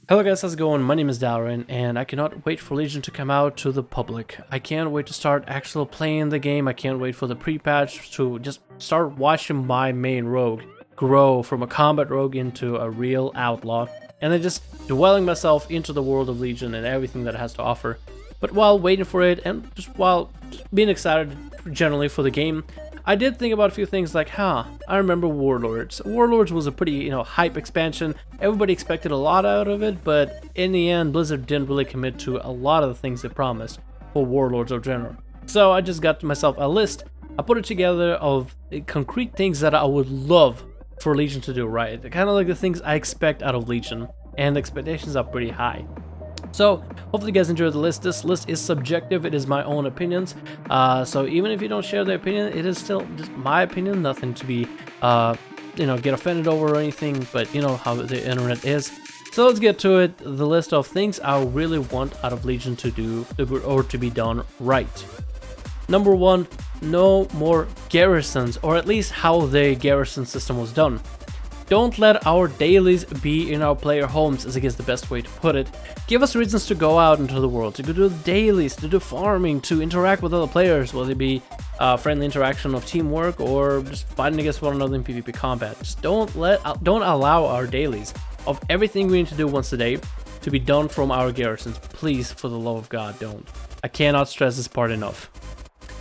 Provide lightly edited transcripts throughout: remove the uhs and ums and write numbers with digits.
Hello guys, how's it going? My name is Dalrin, and I cannot wait for Legion to come out to the public. I can't wait to start actually playing the game. I can't wait for the pre-patch to just start watching my main rogue grow from a combat rogue into a real outlaw, and then just dwelling myself into the world of Legion and everything that it has to offer. But while waiting for it, and just while being excited generally for the game, I did think about a few things like, I remember Warlords. Warlords was a pretty, hype expansion. Everybody expected a lot out of it, but in the end, Blizzard didn't really commit to a lot of the things they promised for Warlords of general. So I just got myself a list. I put it together of concrete things that I would love for Legion to do right. Kind of like the things I expect out of Legion, and the expectations are pretty high. So, hopefully you guys enjoy the list. This list is subjective, it is my own opinions. So even if you don't share the opinion, it is still just my opinion, nothing to be, get offended over or anything, but you know how the internet is. So let's get to it, the list of things I really want out of Legion to do, or to be done right. Number 1, no more garrisons, or at least how the garrison system was done. Don't let our dailies be in our player homes, is I guess the best way to put it. Give us reasons to go out into the world, to go do the dailies, to do farming, to interact with other players, whether it be friendly interaction of teamwork or just fighting against one another in PvP combat. Just don't allow our dailies of everything we need to do once a day to be done from our garrisons. Please, for the love of God, don't. I cannot stress this part enough.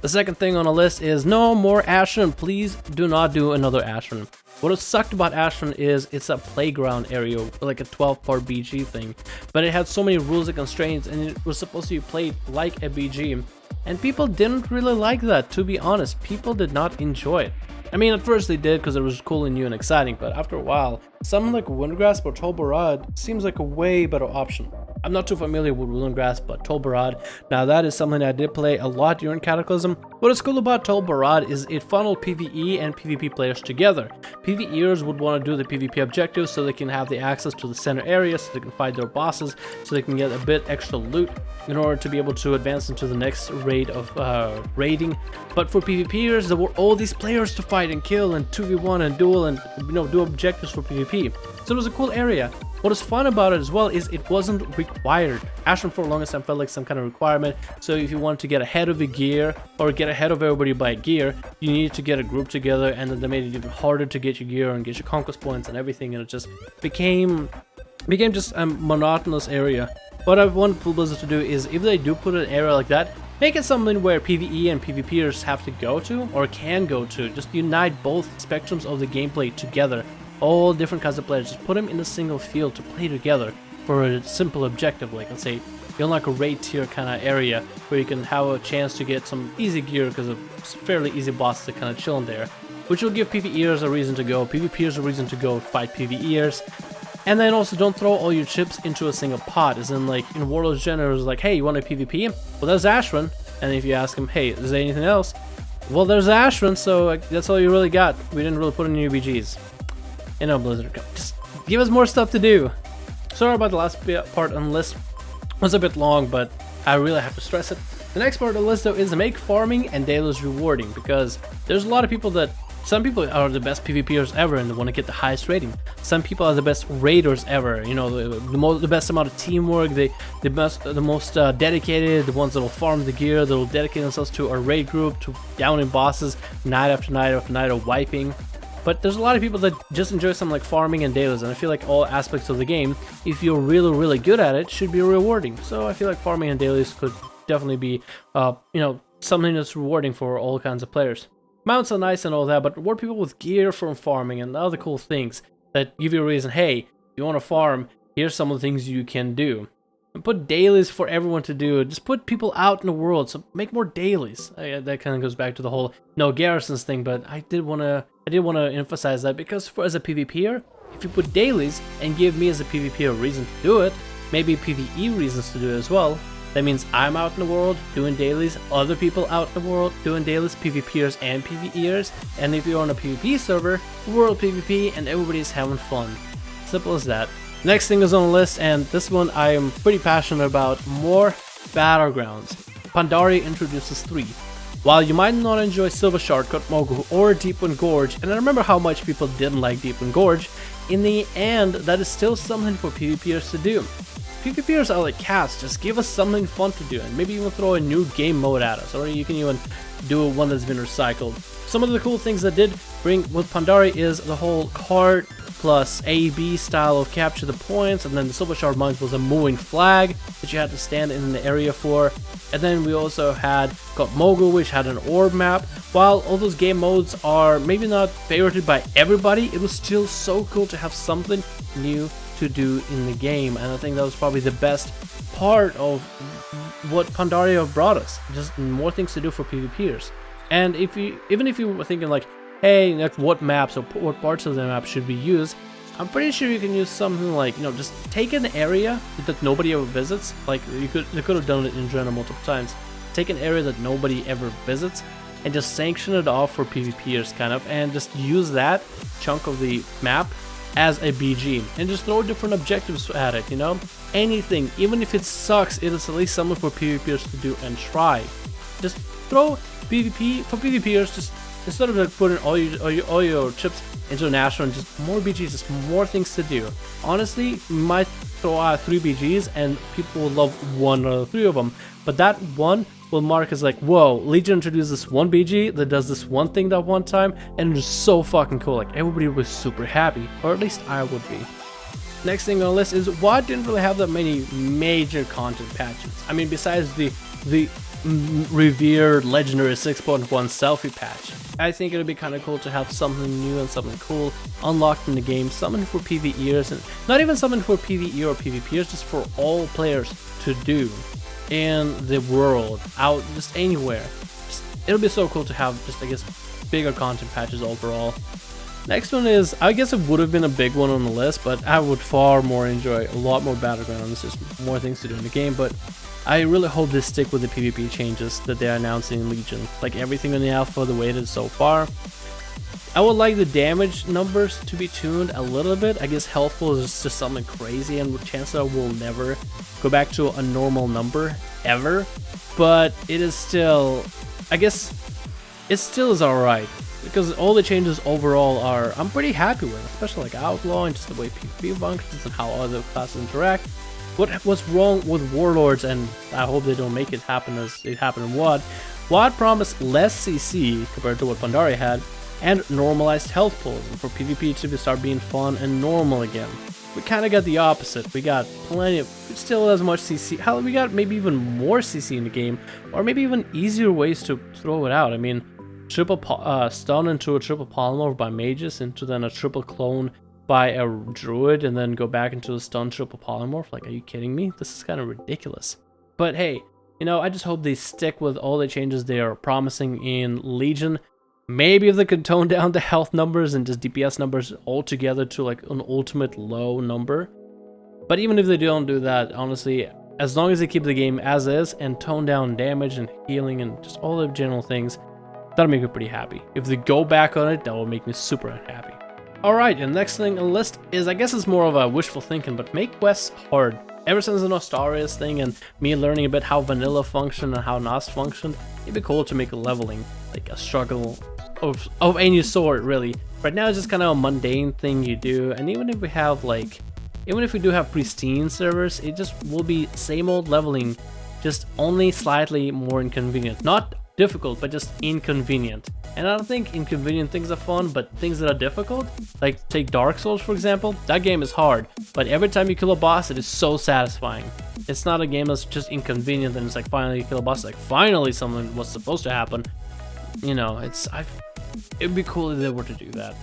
The second thing on the list is no more Ashen. Please do not do another Ashen. What has sucked about Ashen is it's a playground area, like a 12-part BG thing, but it had so many rules and constraints, and it was supposed to be played like a BG, and people didn't really like that, to be honest. People did not enjoy it. I mean, at first they did because it was cool and new and exciting, but after a while, something like Windgrasp or Tolbarad seems like a way better option. I'm not too familiar with Windgrasp, but Tolbarad, now that is something I did play a lot during Cataclysm. What is cool about Tolbarad is it funneled PvE and PvP players together. PvEers would want to do the PvP objectives so they can have the access to the center area, so they can fight their bosses, so they can get a bit extra loot in order to be able to advance into the next raid of raiding. But for PvPers, there were all these players to fight and kill and 2v1 and duel and do objectives for PvP. So it was a cool area. What is fun about it as well is it wasn't required. Ashen for the longest time felt like some kind of requirement. So if you wanted to get ahead of the gear or get ahead of everybody by gear, you needed to get a group together, and then they made it even harder to get your gear and get your conquest points and everything, and it just became just a monotonous area. What I want Blizzard to do is, if they do put an area like that, make it something where PvE and PvPers have to go to, or can go to. Just unite both spectrums of the gameplay together. All different kinds of players, just put them in a single field to play together for a simple objective, like let's say you unlock a raid tier kind of area where you can have a chance to get some easy gear because of fairly easy bosses that kind of chill in there, which will give PvEers a reason to go, PvPers a reason to go fight PvEers. And then also don't throw all your chips into a single pot, as in like in Warlords General, it's like, hey, you want a PvP? Well, there's Ashran, and if you ask him, hey, is there anything else? Well, there's Ashran, so that's all you really got. We didn't really put in your BGs. Blizzard, just give us more stuff to do. Sorry about the last part on the list. It was a bit long, but I really have to stress it. The next part of the list, though, is to make farming and dailies rewarding, because there's a lot of people that, some people are the best PvPers ever and they want to get the highest rating. Some people are the best raiders ever, the best amount of teamwork, the most dedicated, the ones that will farm the gear, that will dedicate themselves to a raid group, to downing bosses night after night after night, or wiping. But there's a lot of people that just enjoy something like farming and dailies, and I feel like all aspects of the game, if you're really, really good at it, should be rewarding. So I feel like farming and dailies could definitely be, something that's rewarding for all kinds of players. Mounts are nice and all that, but reward people with gear from farming and other cool things that give you a reason, hey, you want to farm, here's some of the things you can do. And put dailies for everyone to do. Just put people out in the world, so make more dailies. That kind of goes back to the whole no garrisons thing, but I did want to emphasize that, because as a PvPer, if you put dailies and give me as a PvPer a reason to do it, maybe PvE reasons to do it as well, that means I'm out in the world doing dailies, other people out in the world doing dailies, PvPers and PvEers, and if you're on a PvP server, world PvP, and everybody's having fun. Simple as that. Next thing is on the list, and this one I am pretty passionate about: more battlegrounds. Pandaria introduces 3. While you might not enjoy Silver Shard, Cut Mogul, or Deepwind Gorge, and I remember how much people didn't like Deepwind Gorge, in the end, that is still something for PvPers to do. PvPers are like cats, just give us something fun to do, and maybe even throw a new game mode at us, or you can even do one that's been recycled. Some of the cool things that did bring with Pandaria is the whole cart plus A/B style of capture the points, and then the Silver Shard Mines was a moving flag that you had to stand in the area for. And then we also had got Mogul, which had an orb map. While all those game modes are maybe not favorited by everybody, it was still so cool to have something new to do in the game, and I think that was probably the best part of what Pandaria brought us, just more things to do for PvPers. And even if you were thinking like, hey, like what maps or what parts of the map should be used, I'm pretty sure you can use something like, you know, just take an area that nobody ever visits. Like they could have done it in general multiple times. Take an area that nobody ever visits and just sanction it off for PvPers kind of, and just use that chunk of the map as a BG and just throw different objectives at it, you know? Anything, even if it sucks, it is at least something for PvPers to do and try. Just throw PvP for PvPers, just instead of like putting all your chips into national and just more BGs, just more things to do. Honestly, you might throw out 3 BGs and people will love 1 or 3 of them, but that one will mark as like, whoa, Legion introduced this one BG that does this one thing that one time, and it's so fucking cool. Like everybody was super happy, or at least I would be. Next thing on the list is WoW didn't really have that many major content patches. I mean, besides the revered legendary 6.1 selfie patch, I think it would be kind of cool to have something new and something cool unlocked in the game, something for PvEers, and not even something for PvE or PvPers, just for all players to do in the world, out just anywhere. It'll be so cool to have just, I guess, bigger content patches overall. Next one is, I guess it would have been a big one on the list, but I would far more enjoy a lot more battlegrounds, just more things to do in the game. But I really hope they stick with the PvP changes that they're announcing in Legion, like everything in the alpha, the way it is so far. I would like the damage numbers to be tuned a little bit. I guess health pool is just something crazy, and chances are we'll never go back to a normal number ever. But it is still, I guess, it still is alright, because all the changes overall are, I'm pretty happy with, especially like Outlaw and just the way PvP functions and how other classes interact. What's wrong with Warlords, and I hope they don't make it happen as it happened in WoD. WoD promised less CC compared to what Pandaria had, and normalized health pools, and for PvP to start being fun and normal again. We kind of got the opposite. We got plenty of, still as much CC, hell, we got maybe even more CC in the game, or maybe even easier ways to throw it out. I mean, triple stun into a triple polymorph by mages, into then a triple clone by a druid, and then go back into a stun triple polymorph. Like, are you kidding me? This is kind of ridiculous. But hey, you know, I just hope they stick with all the changes they are promising in Legion. Maybe if they could tone down the health numbers and just DPS numbers altogether to like an ultimate low number. But even if they don't do that, honestly, as long as they keep the game as is and tone down damage and healing and just all the general things, that'll make me pretty happy. If they go back on it, that will make me super unhappy. Alright, and the next thing on the list is, I guess it's more of a wishful thinking, but make quests hard. Ever since the Nostarius thing and me learning a bit how vanilla functioned and how Nost functioned, it'd be cool to make leveling like a struggle of any sort, really. Right now it's just kind of a mundane thing you do, and even if we have like, even if we do have pristine servers, it just will be same old leveling, just only slightly more inconvenient. Not difficult, but just inconvenient. And I don't think inconvenient things are fun, but things that are difficult, like take Dark Souls for example, that game is hard, but every time you kill a boss it is so satisfying. It's not a game that's just inconvenient and it's like finally you kill a boss, like finally something was supposed to happen. You know, it'd be cool if they were to do that.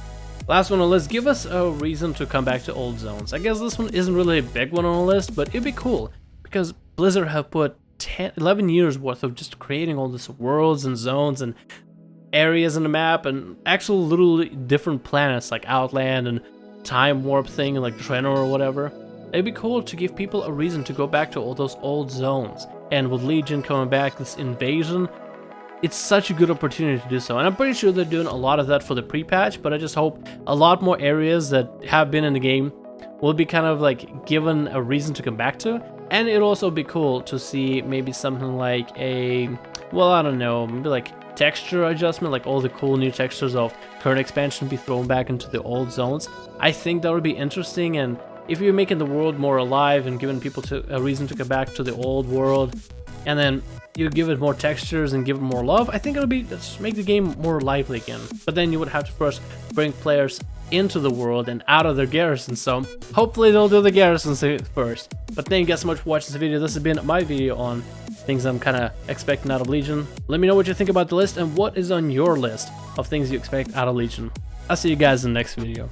Last one on the list, give us a reason to come back to old zones. I guess this one isn't really a big one on the list, but it'd be cool because Blizzard have put 11 years worth of just creating all these worlds and zones and areas in the map and actual little different planets like Outland and Time Warp thing and like Draenor or whatever. It'd be cool to give people a reason to go back to all those old zones. And with Legion coming back, this invasion, it's such a good opportunity to do so. And I'm pretty sure they're doing a lot of that for the pre-patch, but I just hope a lot more areas that have been in the game will be kind of like given a reason to come back to. And it'll also be cool to see maybe something like a, well, I don't know, maybe like texture adjustment, like all the cool new textures of current expansion be thrown back into the old zones. I think that would be interesting, and if you're making the world more alive and giving people a reason to go back to the old world, and then you give it more textures and give it more love, I think it would be just make the game more lively again. But then you would have to first bring players into the world and out of their garrison, so hopefully they'll do the garrisons first. But thank you guys so much for watching this video. This has been my video on things I'm kind of expecting out of Legion. Let me know what you think about the list and what is on your list of things you expect out of Legion. I'll see you guys in the next video.